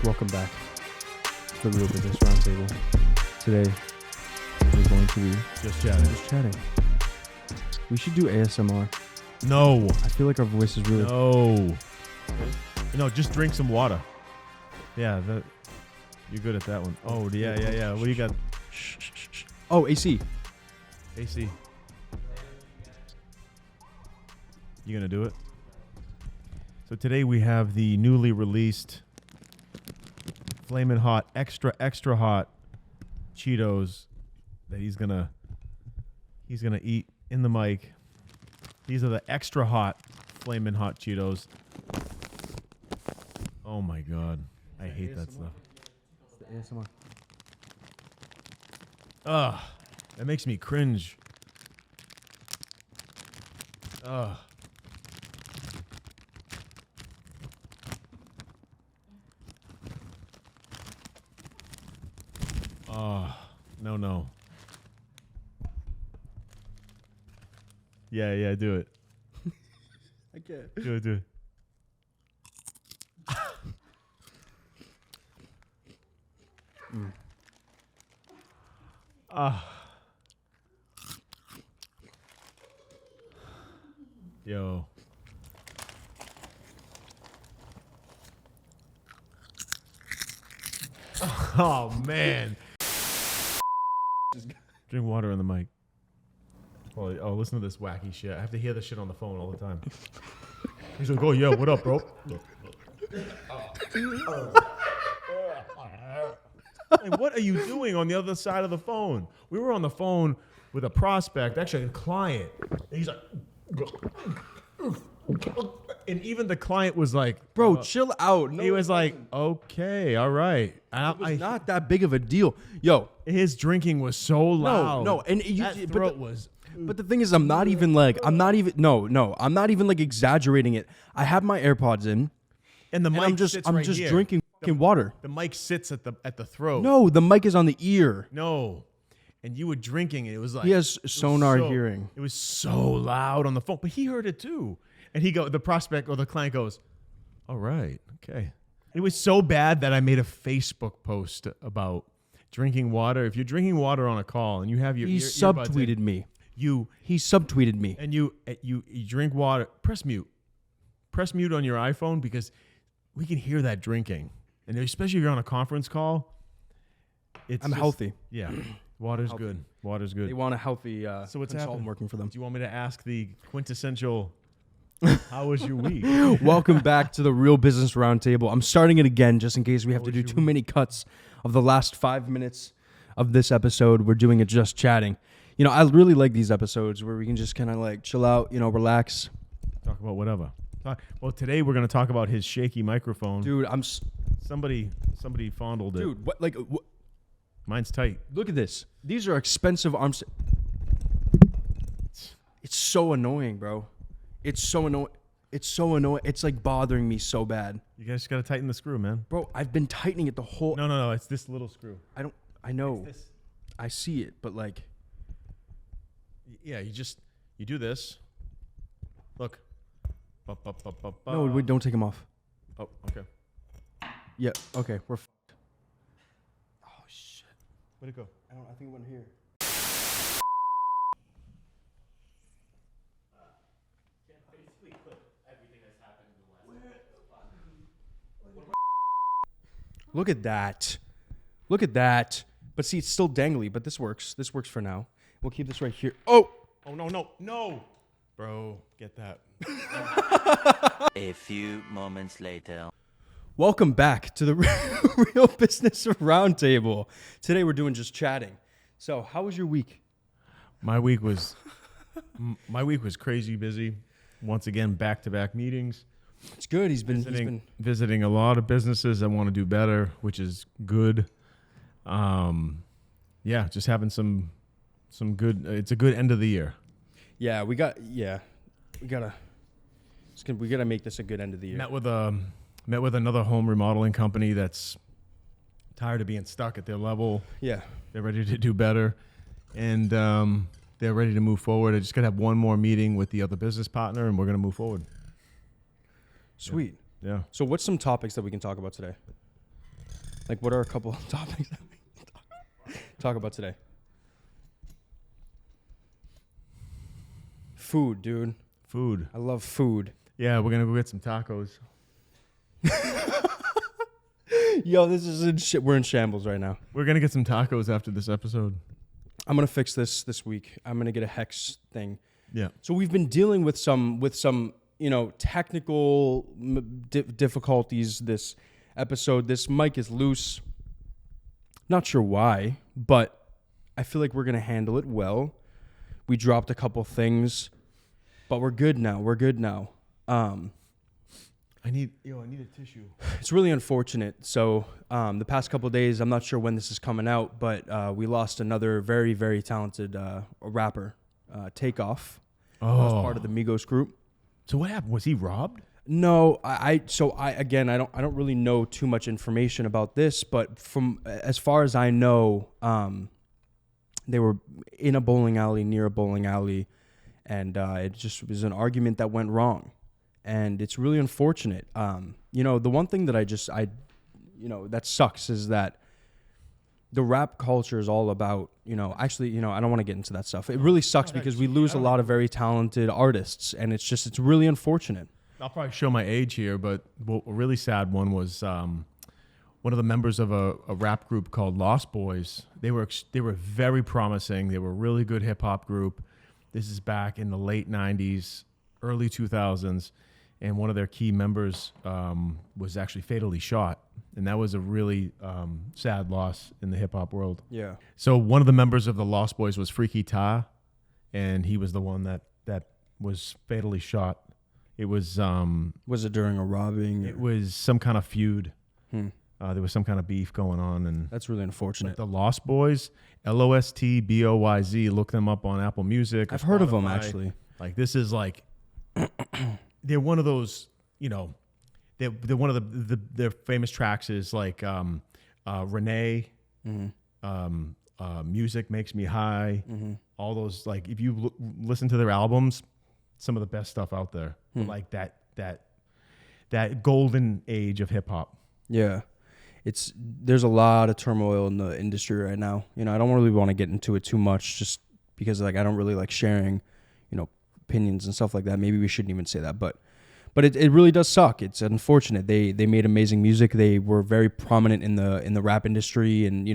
Welcome back to the Real Business Roundtable. Today, we're going to be Just chatting. We should do ASMR. No. I feel like our voice is really... No. No, just drink some water. Yeah, you're good at that one. Oh, yeah. What do you got? Oh, AC. AC. You gonna do it? So today we have the newly released Flamin' Hot, extra hot Cheetos that he's gonna eat in the mic. These are the extra hot Flamin' Hot Cheetos. Oh my god, I hate that stuff. It's the ASMR. Ugh, that makes me cringe. Ugh. Oh, no. Yeah, do it. I can't. Do it. Yo. Oh, man. Drink water on the mic. Oh, listen to this wacky shit. I have to hear this shit on the phone all the time. He's like, oh, yeah, what up, bro? Hey, what are you doing on the other side of the phone? We were on the phone with a prospect, actually a client. And he's like... And even the client was like... Bro, chill out. No, he was like, okay, all right. It was not that big of a deal. Yo. His drinking was so loud. No. And that throat was... But the thing is, I'm not even like exaggerating it. I have my AirPods in. And the mic I'm just here. drinking fucking water. The mic sits at the throat. No, the mic is on the ear. No. And you were drinking and it was like... He has sonar hearing. It was so loud on the phone. But he heard it too. And the prospect or the client goes, all right, okay. It was so bad that I made a Facebook post about drinking water. If you're drinking water on a call and you have your He earbuds subtweeted in, me. He subtweeted me. And you drink water. Press mute. Press mute on your iPhone because we can hear that drinking. And especially if you're on a conference call. I'm healthy. Yeah. Water's good. Water's good. They want a healthy so what's consultant happening? working for them. Do you want me to ask the quintessential... How was your week? Welcome back to the Real Business Roundtable. I'm starting it again just in case we have to do too many cuts of the last 5 minutes of this episode. We're doing it just chatting. You know, I really like these episodes where we can just kind of like chill out, relax. Talk about whatever. Well, today we're going to talk about his shaky microphone. Dude, Somebody fondled it. Dude, what? Mine's tight. Look at this. These are expensive arms. It's so annoying, bro. It's so annoying. It's like bothering me so bad. You guys got to tighten the screw, man. Bro, I've been tightening it the whole... No. It's this little screw. I know. I see it, but like... Yeah, you do this. Look. No, wait, don't take them off. Oh, okay. Yeah, okay, we're fucked. Oh, shit. Where'd it go? I think it went here. Look at that. But see, it's still dangly, but this works. This works for now. We'll keep this right here. Oh, no. Bro, get that. A few moments later. Welcome back to the Real Business Roundtable. Today we're doing just chatting. So, how was your week? My week was crazy busy. Once again, back-to-back meetings. It's good. He's been visiting a lot of businesses that want to do better, which is good. Just having some good. It's a good end of the year. Yeah, we gotta make this a good end of the year. Met with another home remodeling company that's tired of being stuck at their level. Yeah, they're ready to do better, and they're ready to move forward. I just gotta have one more meeting with the other business partner, and we're gonna move forward. Sweet. Yeah. So what's some topics that we can talk about today? Like, what are a couple of topics that we can talk about today? Food, dude. Food. I love food. Yeah, we're gonna go get some tacos. Yo, this is in shit. We're in shambles right now. We're gonna get some tacos after this episode. I'm gonna fix this week. I'm gonna get a hex thing. Yeah. So we've been dealing with some technical difficulties this episode. This mic is loose. Not sure why, but I feel like we're going to handle it well. We dropped a couple things, but we're good now. I need a tissue. It's really unfortunate. So the past couple of days, I'm not sure when this is coming out, but we lost another very, very talented rapper, Takeoff. Was part of the Migos group. So what happened? Was he robbed? No, I don't really know too much information about this, but from as far as I know, they were in a bowling alley, near a bowling alley, and it just was an argument that went wrong, and it's really unfortunate. The one thing that that sucks is that the rap culture is all about, I don't want to get into that stuff. It really sucks because we lose a lot of very talented artists, and it's really unfortunate. I'll probably show my age here, but a really sad one was one of the members of a rap group called Lost Boys. They were very promising. They were a really good hip hop group. This is back in the late 90s, early 2000s, and one of their key members was actually fatally shot. And that was a really sad loss in the hip hop world. Yeah. So one of the members of the Lost Boys was Freaky Ta, and he was the one that was fatally shot. It was it during a robbing? It was some kind of feud. There was some kind of beef going on, and that's really unfortunate. The Lost Boys, LOSTBOYZ. Look them up on Apple Music. I've heard of them actually. Like this is like they're one of those. They're one of their famous tracks is like Renee. Music Makes Me High. All those, like, if you listen to their albums, some of the best stuff out there. Like that golden age of hip hop. Yeah. There's a lot of turmoil in the industry right now. I don't really want to get into it too much just because I don't really like sharing, opinions and stuff like that. Maybe we shouldn't even say that, but it really does suck. It's unfortunate. They made amazing music. They were very prominent in the rap industry, and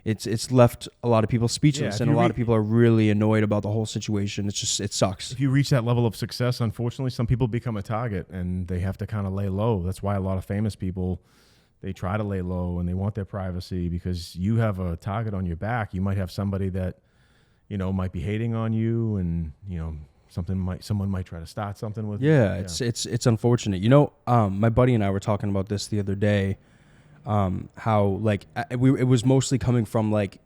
it's left a lot of people speechless, and a lot of people are really annoyed about the whole situation. It sucks. If you reach that level of success, unfortunately, some people become a target, and they have to kind of lay low. That's why a lot of famous people, they try to lay low, and they want their privacy because you have a target on your back. You might have somebody that, might be hating on you, and someone might try to start something with. Yeah, it's unfortunate. My buddy and I were talking about this the other day. How it was mostly coming from like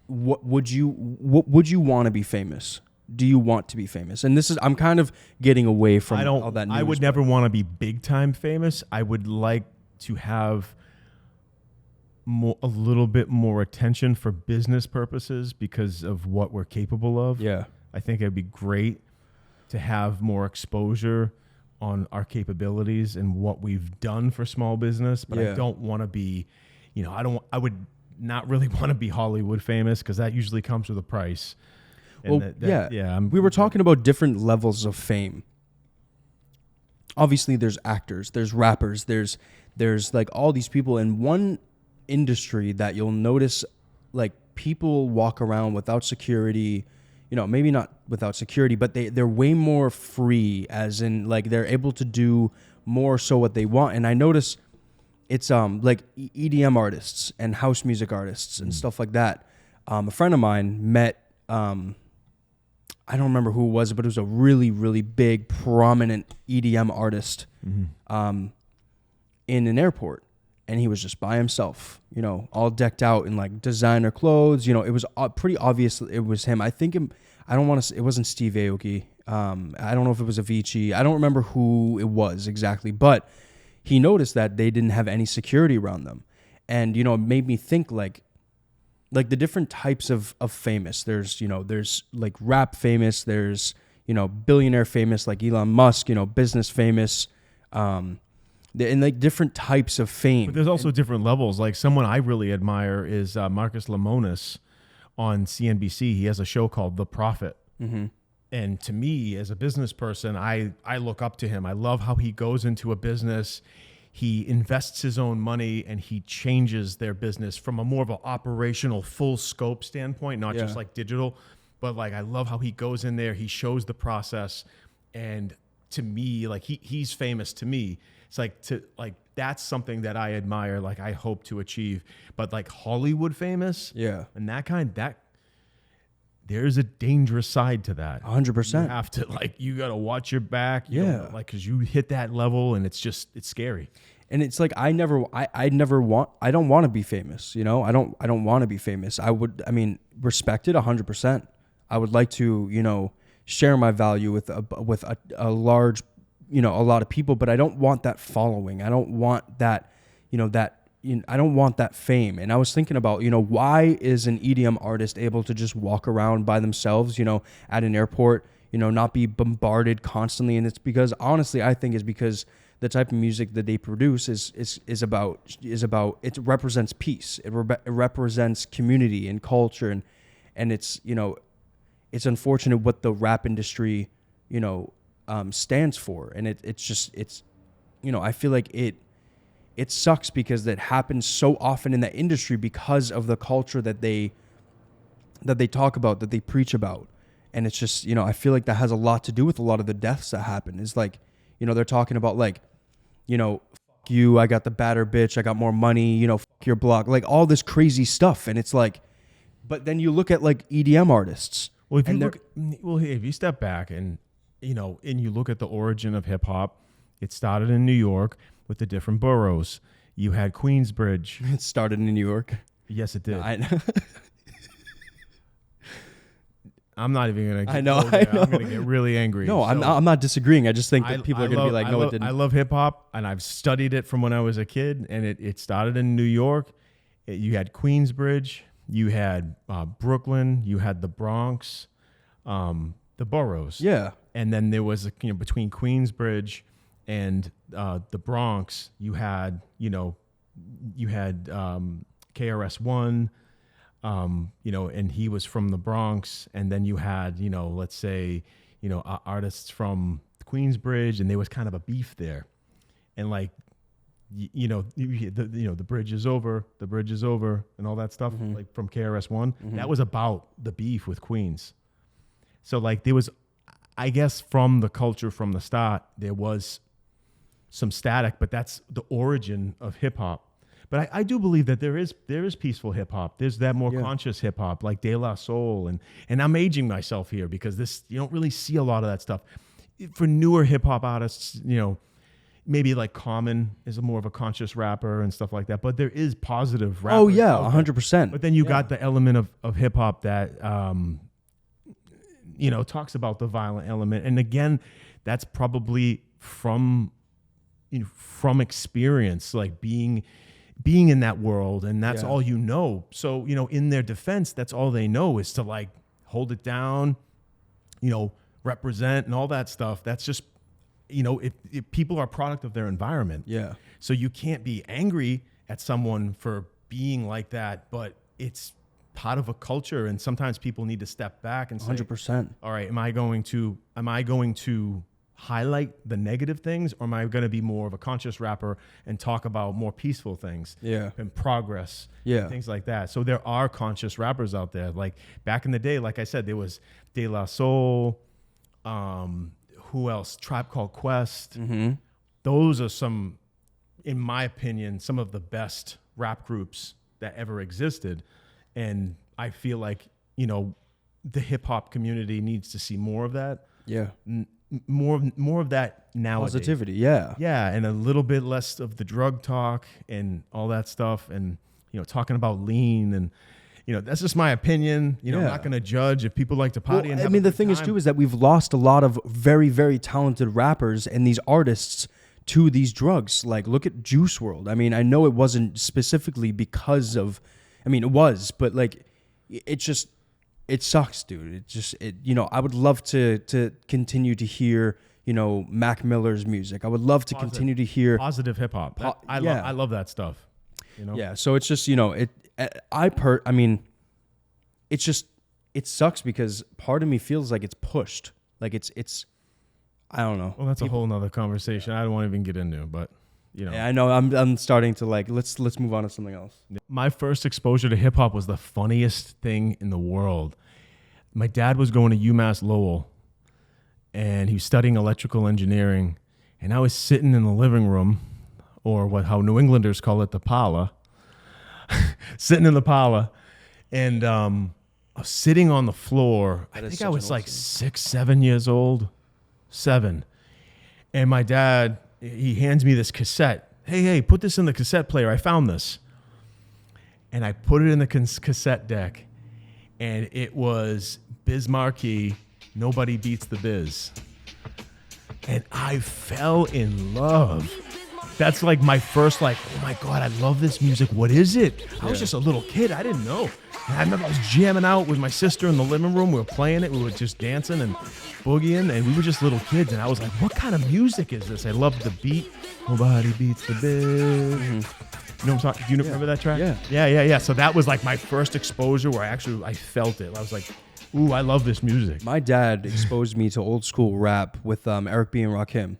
what would you want to be famous? Do you want to be famous? And I'm kind of getting away from all that news. I would never want to be big time famous. I would like to have a little bit more attention for business purposes because of what we're capable of. Yeah. I think it'd be great to have more exposure on our capabilities and what we've done for small business, but I don't want to be, I would not really want to be Hollywood famous because that usually comes with a price. And we were talking about different levels of fame. Obviously there's actors, there's rappers, there's like all these people in one industry that you'll notice, like people walk around without security, maybe not without security, but they're way more free, as in like they're able to do more so what they want. And I notice it's like EDM artists and house music artists and stuff like that. A friend of mine met, I don't remember who it was, but it was a really, really big, prominent EDM artist in an airport. And he was just by himself, all decked out in like designer clothes. It was pretty obvious it was him. I think it wasn't Steve Aoki. I don't know if it was Avicii. I don't remember who it was exactly, but he noticed that they didn't have any security around them. And, it made me think like the different types of famous. There's like rap famous. There's, billionaire famous like Elon Musk, business famous. and like different types of fame. But there's also different levels. Like someone I really admire is Marcus Lemonis on CNBC. He has a show called The Profit. And to me, as a business person, I look up to him. I love how he goes into a business. He invests his own money and he changes their business from a more of an operational full scope standpoint, not just like digital, but like I love how he goes in there. He shows the process. And to me, like he's famous to me. It's like that's something that I admire, like I hope to achieve. But like Hollywood famous, and that there's a dangerous side to that. 100%. You have to you got to watch your back. Because you hit that level and it's scary. And it's like, I don't want to be famous. You know, I don't want to be famous. Respect it 100%. I would like to, share my value with a large, a lot of people, but I don't want that following. I don't want that, I don't want that fame. And I was thinking about, why is an EDM artist able to just walk around by themselves, at an airport, not be bombarded constantly? And it's because, honestly, I think it's because the type of music that they produce is about it represents peace. It represents community and culture. And it's, it's unfortunate what the rap industry, stands for. And it's I feel like it sucks because that happens so often in that industry because of the culture that they talk about, that they preach about. And it's just, I feel like that has a lot to do with a lot of the deaths that happen. It's like, they're talking about fuck you, I got the badder bitch, I got more money, fuck your block, like all this crazy stuff. And it's like, but then you look at like EDM artists. Well, if you step back and you look at the origin of hip hop, it started in New York with the different boroughs. You had Queensbridge. It started in New York. Yes, it did. No, I know. I'm not even gonna. I know. I'm gonna get really angry. No, I'm not disagreeing. I just think that people are gonna be like, no, it didn't. I love hip hop, and I've studied it from when I was a kid, and it started in New York. You had Queensbridge, you had Brooklyn, you had the Bronx, the boroughs. Yeah. And then there was between Queensbridge and the Bronx, you had KRS-One. And he was from the Bronx, and then you had, let's say, artists from Queensbridge, and there was kind of a beef there, and the bridge is over, and all that stuff, like from KRS-One, that was about the beef with Queens. So there was, I guess, from the culture from the start, there was some static, but that's the origin of hip hop. But I do believe that there is peaceful hip hop. There's that more conscious hip hop, like De La Soul, and I'm aging myself here because you don't really see a lot of that stuff. For newer hip hop artists, maybe like Common is more of a conscious rapper and stuff like that. But there is positive rap. Oh yeah, 100%. But then you got the element of hip hop that talks about the violent element, and again, that's probably from experience, like being in that world, and that's all you know. So, in their defense, that's all they know is to hold it down, represent and all that stuff. That's just, if people are a product of their environment. Yeah. So you can't be angry at someone for being like that, but it's part of a culture, and sometimes people need to step back and say, 100%. All right, am I going to highlight the negative things, or am I going to be more of a conscious rapper and talk about more peaceful things and progress and things like that? So there are conscious rappers out there. Like back in the day, like I said, there was De La Soul, who else? Tribe Called Quest. Those are some, in my opinion, some of the best rap groups that ever existed. And I feel like, the hip hop community needs to see more of that. Yeah. More of that nowadays. Positivity, yeah, and a little bit less of the drug talk and all that stuff, and talking about lean, and that's just my opinion. I'm not going to judge if people like to party. Well, the thing is too is that we've lost a lot of very, very talented rappers and these artists to these drugs. Like look at Juice WRLD. I know it wasn't specifically because of, it was, but it's just. It sucks, dude. I would love to continue to hear, Mac Miller's music. I would love to continue to hear. Positive hip hop. I love that stuff. Yeah. So it's just, it sucks because part of me feels like it's pushed. Like it's, I don't know. Well, that's a whole nother conversation. I don't want to even get into, but Yeah, I know. I'm starting to let's move on to something else. My first exposure to hip hop was the funniest thing in the world. My dad was going to UMass Lowell, and he was studying electrical engineering, and I was sitting in the living room, or how New Englanders call it, the parlor, sitting in the parlor, and I was sitting on the floor. I think I was like 6, 7 years old, 7, and my dad, he hands me this cassette. Hey, put this in the cassette player. I found this. And I put it in the cassette deck, and it was Biz Markie, Nobody Beats the Biz. And I fell in love. That's like my first, oh my God, I love this music. What is it? I was just a little kid. I didn't know. And I remember I was jamming out with my sister in the living room. We were playing it. We were just dancing and boogieing, and we were just little kids. And I was like, what kind of music is this? I loved the beat. Nobody beats the biz. Mm-hmm. You know what I'm talking? Do you remember that track? Yeah. So that was like my first exposure where I felt it. I was like, ooh, I love this music. My dad exposed me to old school rap with Eric B. and Rakim.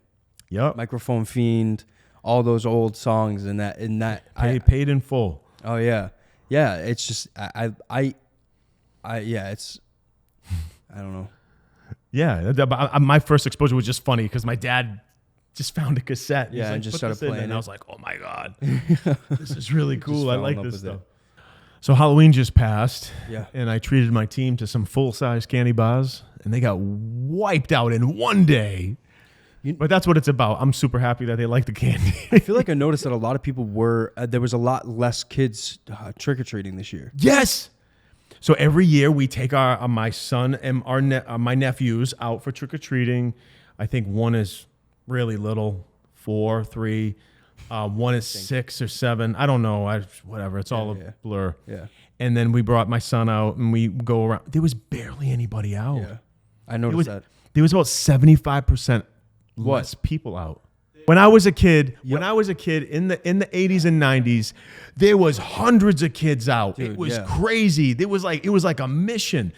Yep. Microphone Fiend, all those old songs and that. Paid in full. Oh yeah. Yeah, it's just it's I don't know. Yeah, my first exposure was just funny because my dad just found a cassette. Yeah, and just started playing it. And I was like, oh my God, this is really cool. I like this stuff. So Halloween just passed, and I treated my team to some full-size candy bars, and they got wiped out in one day. But that's what it's about. I'm super happy that they like the candy. I feel like I noticed that a lot of people there was a lot less kids trick-or-treating this year. Yes. So every year we take my son and my nephews out for trick-or-treating. I think one is really little, 4, 3. One is 6 or 7. I don't know. Whatever. It's all a blur. Yeah. And then we brought my son out, and we go around. There was barely anybody out. Yeah. I noticed that. There was about 75% less people out. When I was a kid, in the 80s and 90s, there was hundreds of kids out. Dude, it was crazy. It was like a mission.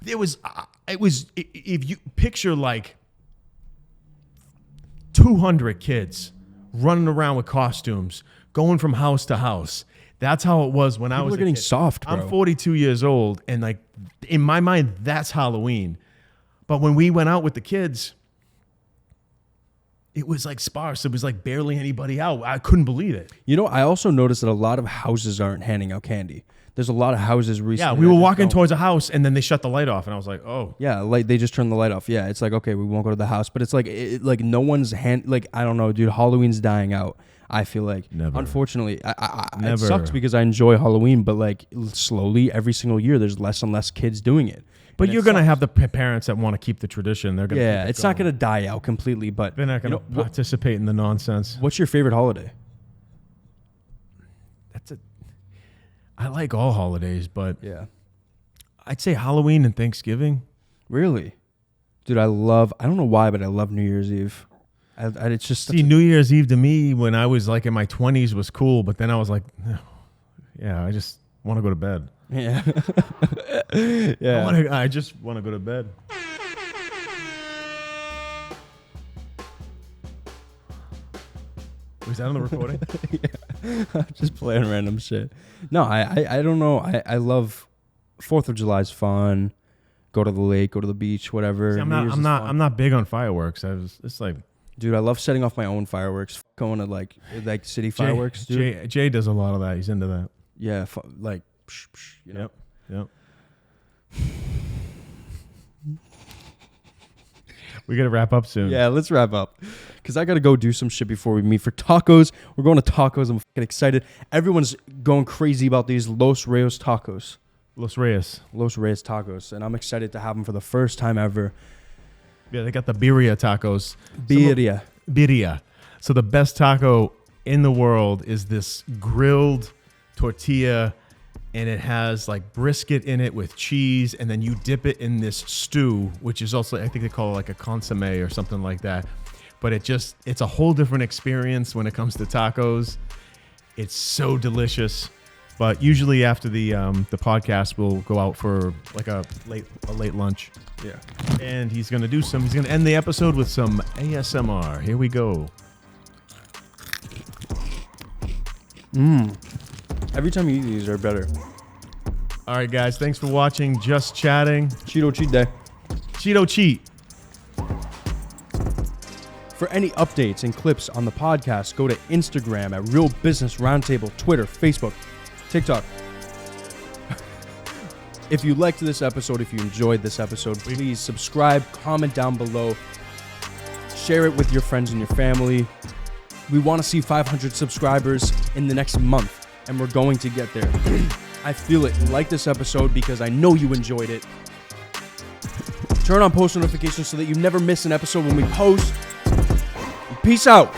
If you picture 200 kids running around with costumes, going from house to house. That's how it was when I was a kid. People are getting soft, bro. I'm 42 years old, and in my mind, that's Halloween. But when we went out with the kids, it was sparse. It was barely anybody out. I couldn't believe it. I also noticed that a lot of houses aren't handing out candy. There's a lot of houses recently. Yeah, we were walking towards a house, and then they shut the light off, and I was like, oh. Yeah, they just turned the light off. Yeah, it's okay, we won't go to the house. But it's no one's I don't know, dude. Halloween's dying out. I feel like. Never. Unfortunately, it sucks because I enjoy Halloween, but slowly every single year, there's less and less kids doing it. But you're going to have the parents that want to keep the tradition. They're going to it's not going to die out completely, but they're not going to participate in the nonsense. What's your favorite holiday? I like all holidays, but I'd say Halloween and Thanksgiving. Really? Dude, I don't know why, but I love New Year's Eve. It's just New Year's Eve to me when I was in my 20s was cool, but then I was like, I just want to go to bed. Yeah. I just want to go to bed. Was that on the recording? Yeah. Just playing random shit. No, I don't know. I love 4th of July is fun. Go to the lake, go to the beach, whatever. See, I'm not big on fireworks. Dude, I love setting off my own fireworks. Going to city fireworks, dude. Jay does a lot of that. He's into that. Yeah, psh, psh, Yep. We got to wrap up soon. Yeah, let's wrap up. Because I got to go do some shit before we meet for tacos. We're going to tacos. I'm fucking excited. Everyone's going crazy about these Los Reyes tacos. Los Reyes tacos. And I'm excited to have them for the first time ever. Yeah, they got the birria tacos. Birria. So the best taco in the world is this grilled tortilla and it has like brisket in it with cheese, and then you dip it in this stew, which is also, I think they call it like a consomme or something like that. But it's a whole different experience when it comes to tacos. It's so delicious. But usually after the podcast, we'll go out for like a late lunch. Yeah. And he's gonna end the episode with some ASMR. Here we go. Every time you eat these, they're better. All right, guys. Thanks for watching Just Chatting. Cheeto cheat day. Cheeto cheat. For any updates and clips on the podcast, go to Instagram at Real Business Roundtable, Twitter, Facebook, TikTok. If you liked this episode, if you enjoyed this episode, please subscribe, comment down below, share it with your friends and your family. We want to see 500 subscribers in the next month, and we're going to get there. I feel it. Like this episode because I know you enjoyed it. Turn on post notifications so that you never miss an episode when we post. Peace out.